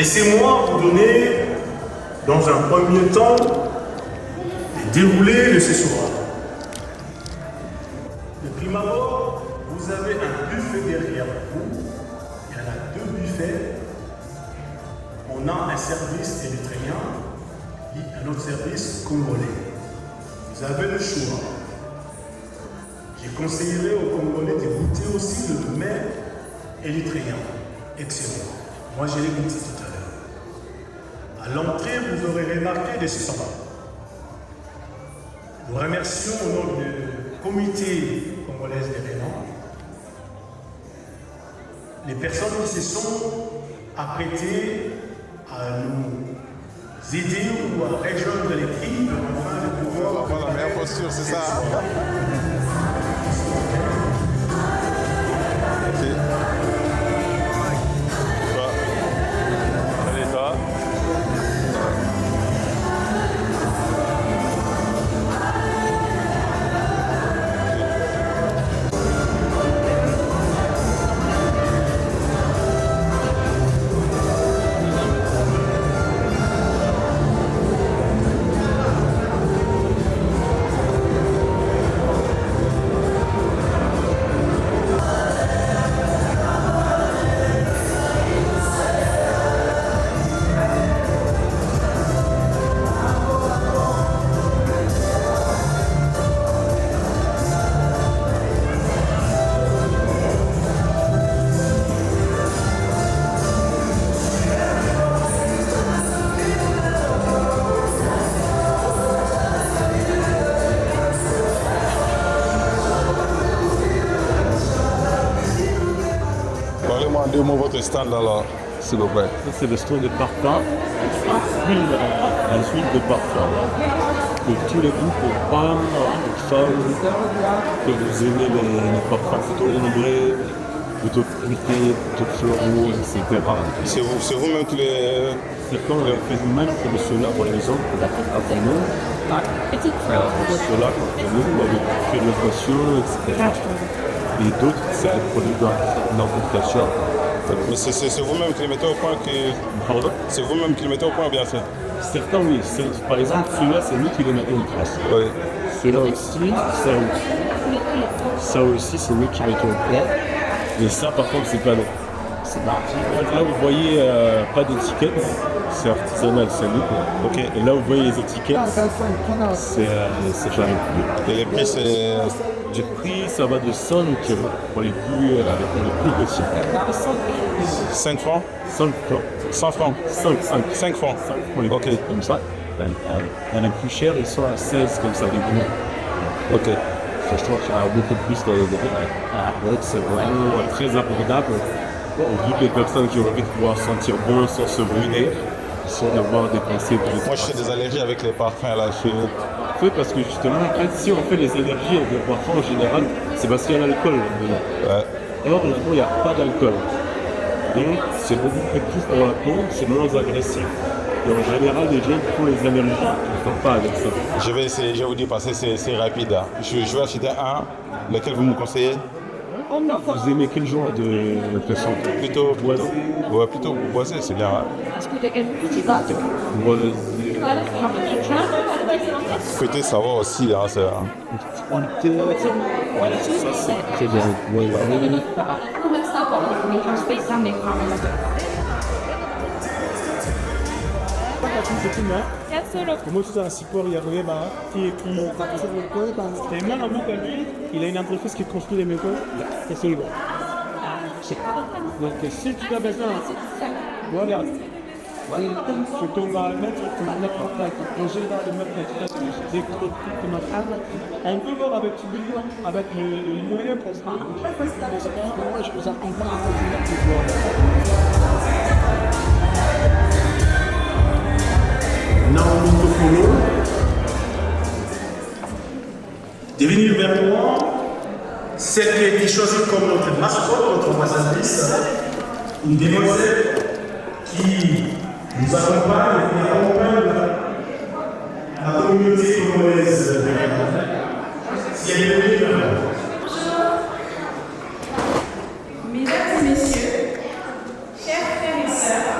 Laissez-moi vous donner, dans un premier temps, le déroulé de ce soir. De prime abord, vous avez un buffet derrière vous. Il y en a 2 buffets. On a un service érythréen et un autre service congolais. Vous avez le choix. Je conseillerais aux Congolais de goûter aussi le mets érythréen. Excellent. Moi, je l'ai goûté tout à l'heure. À l'entrée, vous aurez remarqué des supports. Nous remercions au nom du comité congolais d'événements les personnes qui se sont apprêtées à nous aider ou à rejoindre l'équipe afin de pouvoir avoir la meilleure posture, c'est ça. Merci. Toi. Allez, toi. Parlez-moi en 2 mots votre stand alors, s'il vous plaît. C'est le stand de parfum, un suite de parfum. Pour tous les groupes, pour femmes, pour femmes, que vous aimez les parfums plutôt ombrés, plutôt fruités, plutôt floraux, etc. C'est vous-même qui les... C'est quand on fait nous-mêmes comme cela, par exemple, après nous, cela, nous, avec fédération, etc. Et d'autres, c'est des produits d'importation. Mais c'est vous-même qui les mettez au point Pardon? C'est vous-même qui les mettez au point, bien sûr. Certains, oui. Par exemple, celui-là, c'est nous qui les mettons en place. Oui. Celui-là aussi, ça aussi, c'est nous qui mettons en place. Et ça, par contre, c'est pas nous. C'est parti. Là, vous voyez pas d'étiquette. C'est artisanal, c'est nous. Ok. Et là, vous voyez les étiquettes. C'est jamais plus. Et les prix, c'est... Du prix, ça va de 5 pour les plus petits. 5 francs 5 francs. 100 francs 5 francs. Pour les Ok. petits, comme ça. Il y en a plus cher, ils sont à 16 comme ça, des gros. Ok. Je trouve qu'il y en a beaucoup plus dans le gros. C'est vraiment très abordable. Pour toutes les personnes qui ont envie de pouvoir sentir bon sans se brûler, sans devoir dépenser plus. Moi, je fais des allergies avec les parfums là. Parce que justement, en fait, si on fait les allergies avec le parfum en général, c'est parce qu'il y a l'alcool. Ouais. Or, là-dedans, il n'y a pas d'alcool. Donc, c'est beaucoup plus pour la peau, c'est moins agressif. Et en général, les gens qui font les allergies, ils ne font pas avec ça. Je vais essayer, je vais vous dire, parce que c'est rapide. Hein. Je vais acheter un. Lequel vous me conseillez? Vous aimez quel genre de son? Plutôt boisé. Ouais, plutôt boisé, c'est bien. Hein. Boisé. Fouetter, ça va aussi. Hein, c'est, Ça, c'est bien. Ouais. Moi, je suis un support, il y a Reba qui et même avant que lui, il a une entreprise qui construit les maisons. Et c'est bon. Donc, si tu as besoin, regarde. Je tombe à mettre, tu vas mettre en place, projet là, de mettre des trucs, un peu voir avec du besoin, avec le moyen pour ça. Moi, je vous accompagne. Naomi Tokolo de venir vers moi, celle qui a été choisie comme notre mascotte, notre ambassadrice, une demoiselle qui nous accompagne et qui accompagne la communauté congolaise. Si elle est venue vers moi. Mesdames et messieurs, chers frères et sœurs,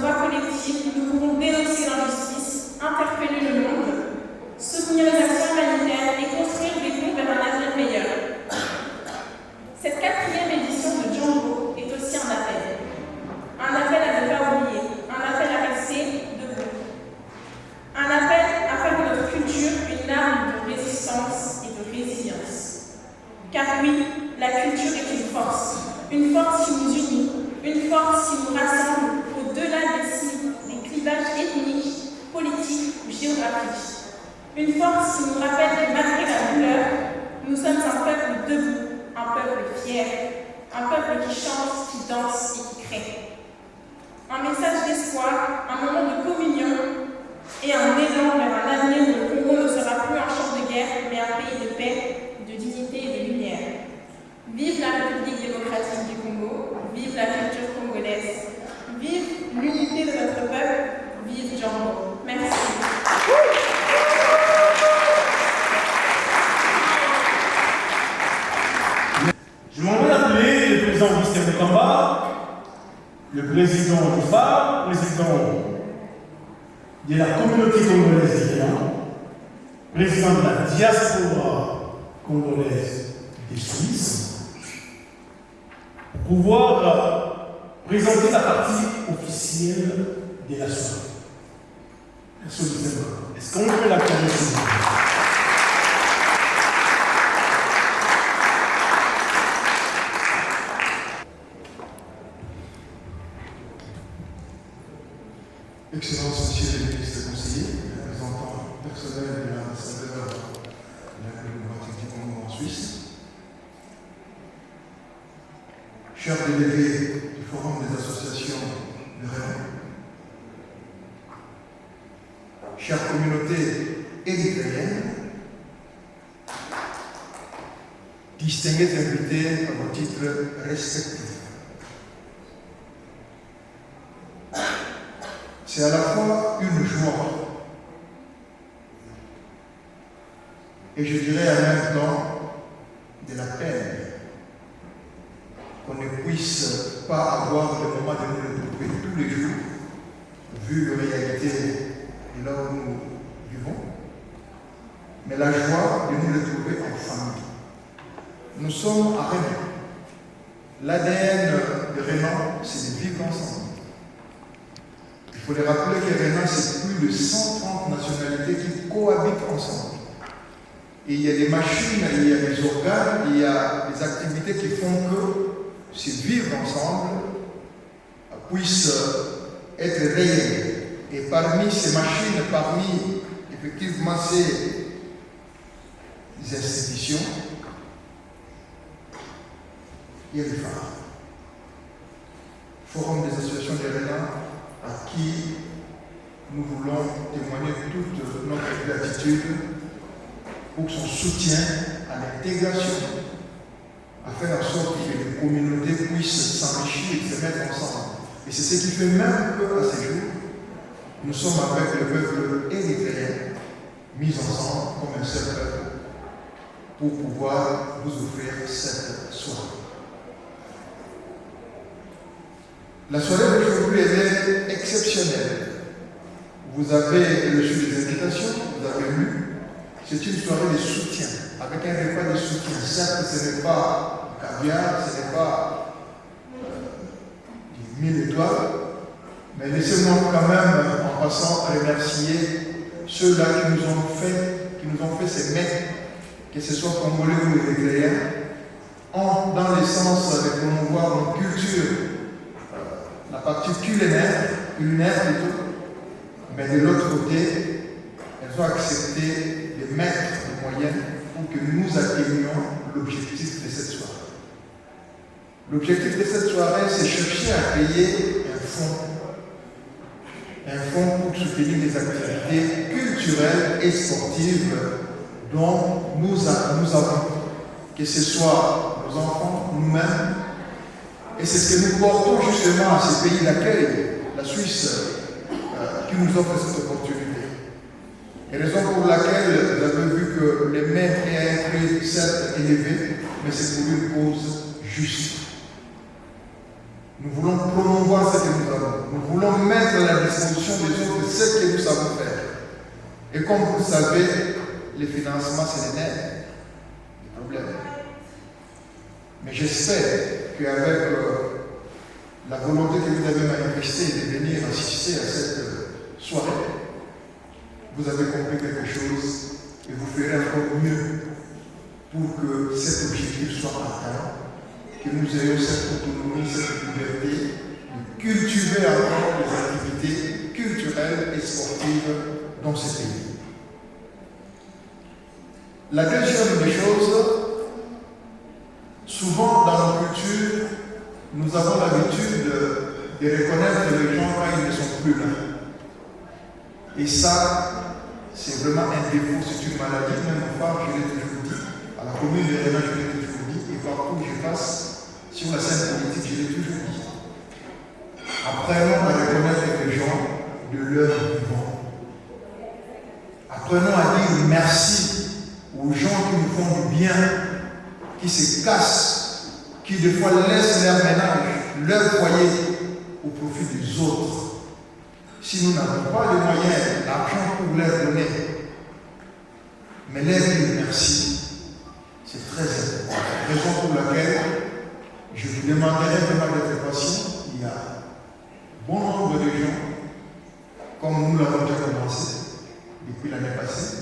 voix collective, nous pourrons dénoncer l'injustice, interpeller le monde, soutenir les actions humanitaires et construire des ponts vers un avenir meilleur. Cette 4e édition de Django est aussi un appel. Un appel à ne pas oublier, un appel à rester debout. Un appel à faire de notre culture une arme de résistance et de résilience. Car oui, la culture est une force qui nous unit, une force qui nous rassemble au-delà des clivages ethniques, politiques ou géographiques. Une force qui nous rappelle que malgré la douleur, nous sommes un peuple debout, un peuple fier, un peuple qui chante, qui danse et qui crée. Un message d'espoir, un moment de communion et un élan vers un avenir où le Congo ne sera plus un champ de guerre, mais un pays de paix, de dignité et de lumière. Vive la République démocratique du Congo, vive la culture congolaise, vive l'unité de notre peuple, vive Django. Merci. Je m'en vais appeler le président Augustin Mutamba, le président du FAR, président de la communauté congolaise d'Iran, président de la diaspora congolaise des Suisses, pour pouvoir présenter la partie officielle de la soirée. Merci Augustin. Est-ce qu'on peut l'accueillir s'il vous plaît? Excellences, Monsieur le ministre conseiller, représentant personnel de l'ambassadeur de la République démocratique du Congo en Suisse, chers délégués du Forum des associations de Rayon, chère communauté érythréenne, distingués invités à vos titres respectifs. C'est à la fois une joie et je dirais en même temps de la peine qu'on ne puisse pas avoir le moment de nous retrouver tous les jours, vu la réalité de là où nous vivons, mais la joie de nous retrouver en famille. Nous sommes à Rénan. L'ADN de Rénan, c'est de vivre ensemble. Il faut les rappeler que Rénan, c'est plus de 130 nationalités qui cohabitent ensemble. Et il y a des machines, il y a des organes, il y a des activités qui font que ce vivre ensemble puisse être réel. Et parmi ces machines, parmi effectivement ces institutions, il y a les phares. Forum des associations de Rénan, à qui nous voulons témoigner toute notre gratitude pour son soutien à l'intégration, à faire en sorte que les communautés puissent s'enrichir et se mettre ensemble. Et c'est ce qui fait même qu'à ces jours, nous sommes avec le peuple érythréen, mis ensemble comme un seul peuple, pour pouvoir vous offrir cette soirée. La soirée d'aujourd'hui est exceptionnelle. Vous avez reçu des invitations, vous avez lu. C'est une soirée de soutien, avec un repas de soutien. Certes, ce n'est pas caviar, ce n'est pas 1000 étoiles, mais laissez-moi quand même, en passant, remercier ceux-là qui nous ont fait ces mets, que ce soit congolais ou érythréens, dans le sens de promouvoir nos cultures. La partie culinaire plutôt, mais de l'autre côté, elles ont accepté de mettre des moyens pour que nous atteignions l'objectif de cette soirée. L'objectif de cette soirée, c'est chercher à payer un fonds pour soutenir les activités culturelles et sportives dont nous avons, que ce soit nos enfants, nous-mêmes. Et c'est ce que nous portons justement à ce pays d'accueil, la Suisse, qui nous offre cette opportunité. Et raison pour laquelle vous avez vu que les maîtres est un prix certes élevé, mais c'est pour une cause juste. Nous voulons promouvoir ce que nous avons. Nous voulons mettre à la disposition des autres ce que nous savons faire. Et comme vous le savez, les financements, c'est le nerf du problème. Mais j'espère qu'avec la volonté que vous avez manifestée de venir assister à cette soirée, vous avez compris quelque chose et vous ferez encore mieux pour que cet objectif soit atteint, que nous ayons cette autonomie, cette liberté de cultiver encore les activités culturelles et sportives dans ce pays. La deuxième des choses, souvent dans nos cultures, nous avons l'habitude de reconnaître les gens quand ils ne sont plus là. Et ça, c'est vraiment un défaut, c'est une maladie. Même au phare, je l'ai toujours dit, à la commune de Réna, je l'ai toujours dit, et partout où je passe, sur la scène politique, je l'ai toujours dit. Apprenons à reconnaître les gens de leur vivant. Apprenons à dire merci aux gens qui nous font du bien, qui se cassent, qui des fois laissent leur ménage, leur foyer au profit des autres. Si nous n'avons pas les moyens, l'argent pour leur donner, mais leur dire merci, c'est très important. Raison pour laquelle je vous demanderai vraiment d'être patient. Il y a bon nombre de gens, comme nous l'avons déjà commencé depuis l'année passée,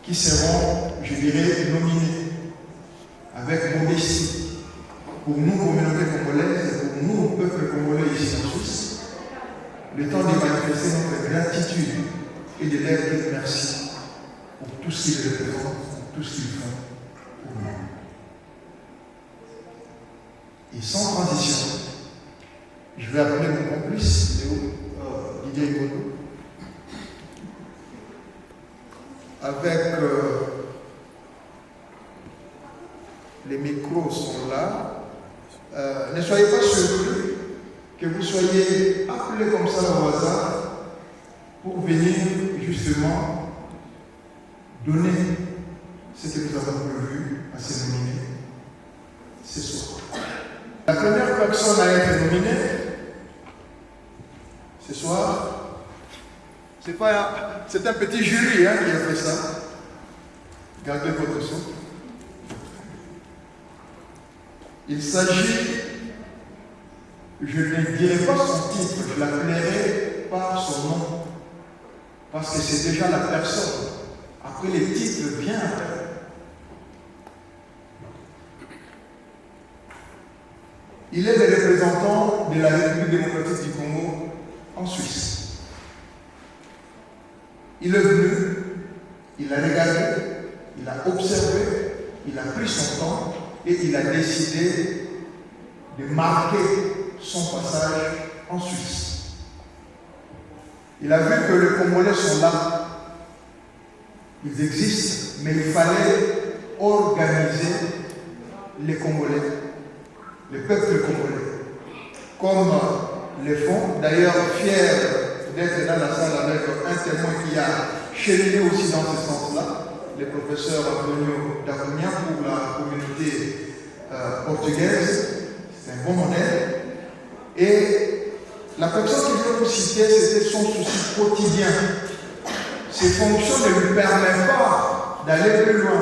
qui seront, je dirais, nominés avec modestie pour nous, communauté congolaise, pour nous, peuple congolais ici en Suisse, le temps de manifester notre gratitude et de leur dire merci pour tout ce qu'ils représentent, pour tout ce qu'ils font pour nous. Et sans transition, je vais appeler mon complice, Didier Igodo, avec les micros sont là. Ne soyez pas surpris que vous soyez appelés comme ça au hasard pour venir justement donner ce que nous avons prévu à ces nominés ce soir. La première personne à être nominée ce soir, c'est un petit jury qui a fait ça. Gardez votre souffle. Il s'agit, je ne dirai pas son titre, je l'appellerai par son nom, parce que c'est déjà la personne. Après, les titres viennent après. Il est le représentant de la République démocratique du Congo en Suisse. Il est venu, il a regardé, il a observé, il a pris son temps et il a décidé de marquer son passage en Suisse. Il a vu que les Congolais sont là, ils existent, mais il fallait organiser les Congolais, le peuple congolais, comme les font. D'ailleurs, fier d'être dans la salle avec un témoin qui a cheminé aussi dans ce sens-là, le professeur Antonio Dacunia pour la communauté portugaise. C'est un bon modèle. Et la personne que je vais vous citer, c'était son souci quotidien. Ses fonctions ne lui permettent pas d'aller plus loin,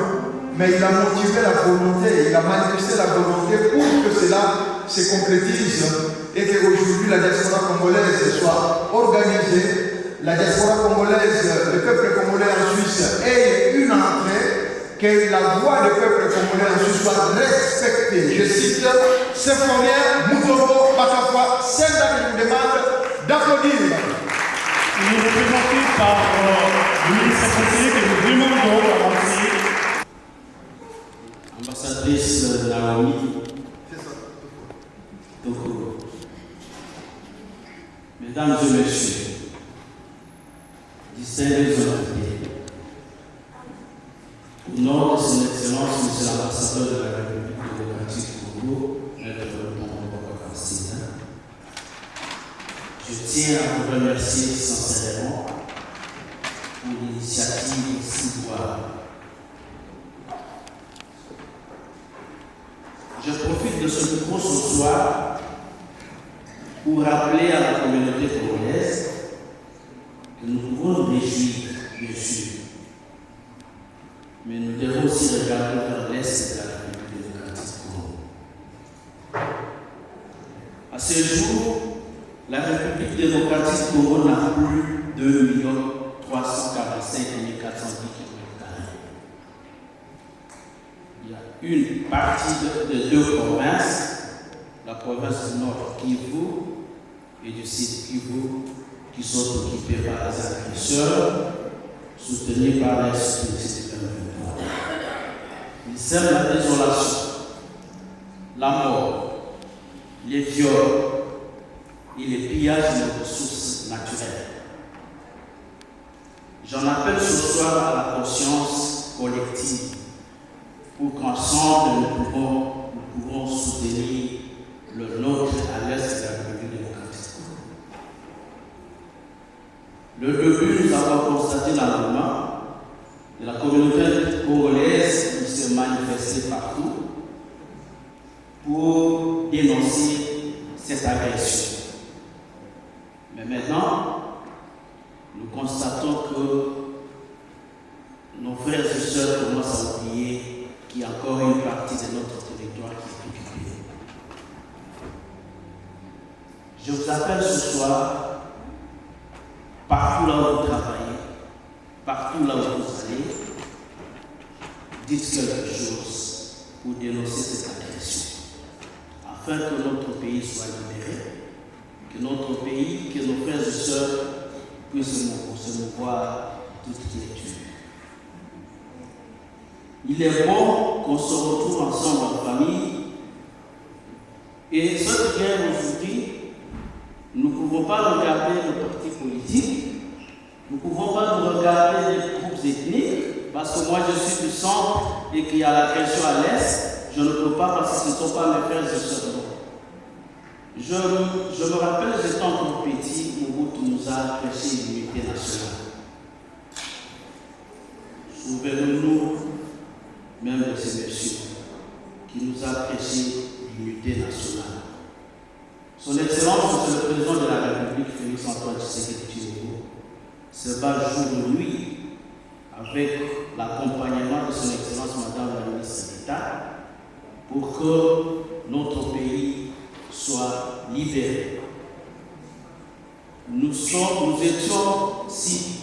mais il a motivé la volonté, il a manifesté la volonté pour que cela se concrétise et qu'aujourd'hui la diaspora congolaise soit organisée, la diaspora congolaise, le peuple congolais en Suisse ait une entrée, que la voix du peuple congolais en Suisse soit respectée. Je cite Symphonière Mutombo Bakafwa, celle qui nous demande d'applaudir. Il est représenté par le ministre conseiller que nous demandons d'avancer. Ambassadrice Naomi Tokoro. Mesdames et messieurs, distingués invités, au nom de son Excellence, Monsieur l'ambassadeur de la République démocratique du Congo, Maître Mobutu Sese, je tiens à vous remercier sincèrement pour l'initiative citoyenne. Je profite de ce micro ce soir pour rappeler à la communauté congolaise que nous pouvons nous réjouir, bien sûr, mais nous devons aussi regarder vers l'Est de la République démocratique du Congo. À ce jour, la République démocratique du Congo n'a plus 2 345 410 km². Il y a une partie de 2 provinces, la province du Nord Kivu et du Sud Kivu, qui sont occupées par les agresseurs, soutenus par les sociétés gouvernementales. Ils sèment la désolation, la mort, les viols et les pillages de nos ressources naturelles. J'en appelle ce soir à la conscience collective pour qu'ensemble nous pouvons soutenir le nôtre à l'est de la République démocratique. Le début, nous avons constaté l'engouement de la communauté congolaise qui s'est manifestée partout pour dénoncer cette agression. Mais maintenant, nous constatons que nos frères et sœurs commencent à oublier qu'il y a encore une partie de notre territoire qui est occupée. Je vous appelle ce soir, partout là où vous travaillez, partout là où vous allez, dites quelque chose pour dénoncer cette agression, afin que notre pays soit libéré, que notre pays, que nos frères et sœurs puissent se mouvoir toute quiétude. Il est bon qu'on se retrouve ensemble en famille, et cette guerre aujourd'hui, nous ne pouvons pas regarder les partis politiques, nous ne pouvons pas nous regarder les groupes ethniques, parce que moi je suis du centre et qu'il y a l'agression à l'est, je ne peux pas parce que ce ne sont pas mes frères et sœurs. Je me rappelle, j'étais encore petit, Mobutu nous a prêché l'unité nationale. Souvenons-nous même de ces messieurs qui nous a prêché l'unité nationale. Son Excellence, Monsieur le Président de la République, Félix Antoine Tshisekedi Tshilombo, se bat jour et nuit avec l'accompagnement de Son Excellence Madame la Ministre d'État pour que notre pays soit libéré. Nous étions, si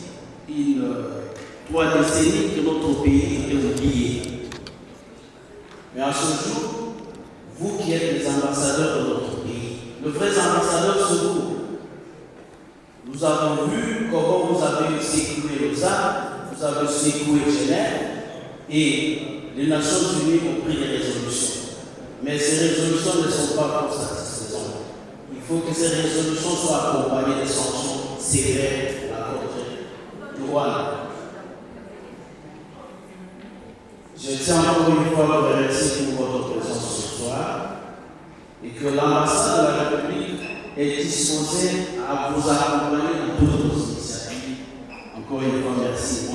3 décennies, que notre pays était oublié. Mais à ce jour, vous qui êtes les ambassadeurs de notre pays, le vrai ambassadeur, c'est vous. Nous avons vu comment vous avez secoué les armes, vous avez secoué Genève, et les Nations Unies ont pris des résolutions. Mais ces résolutions ne sont pas pour satisfaisantes. Il faut que ces résolutions soient accompagnées de sanctions sévères à contre le Rwanda. Je tiens encore une fois à vous remercier pour votre présence ce soir et que l'ambassade de la République est disposée à vous accompagner dans toutes vos initiatives. Encore une fois, merci.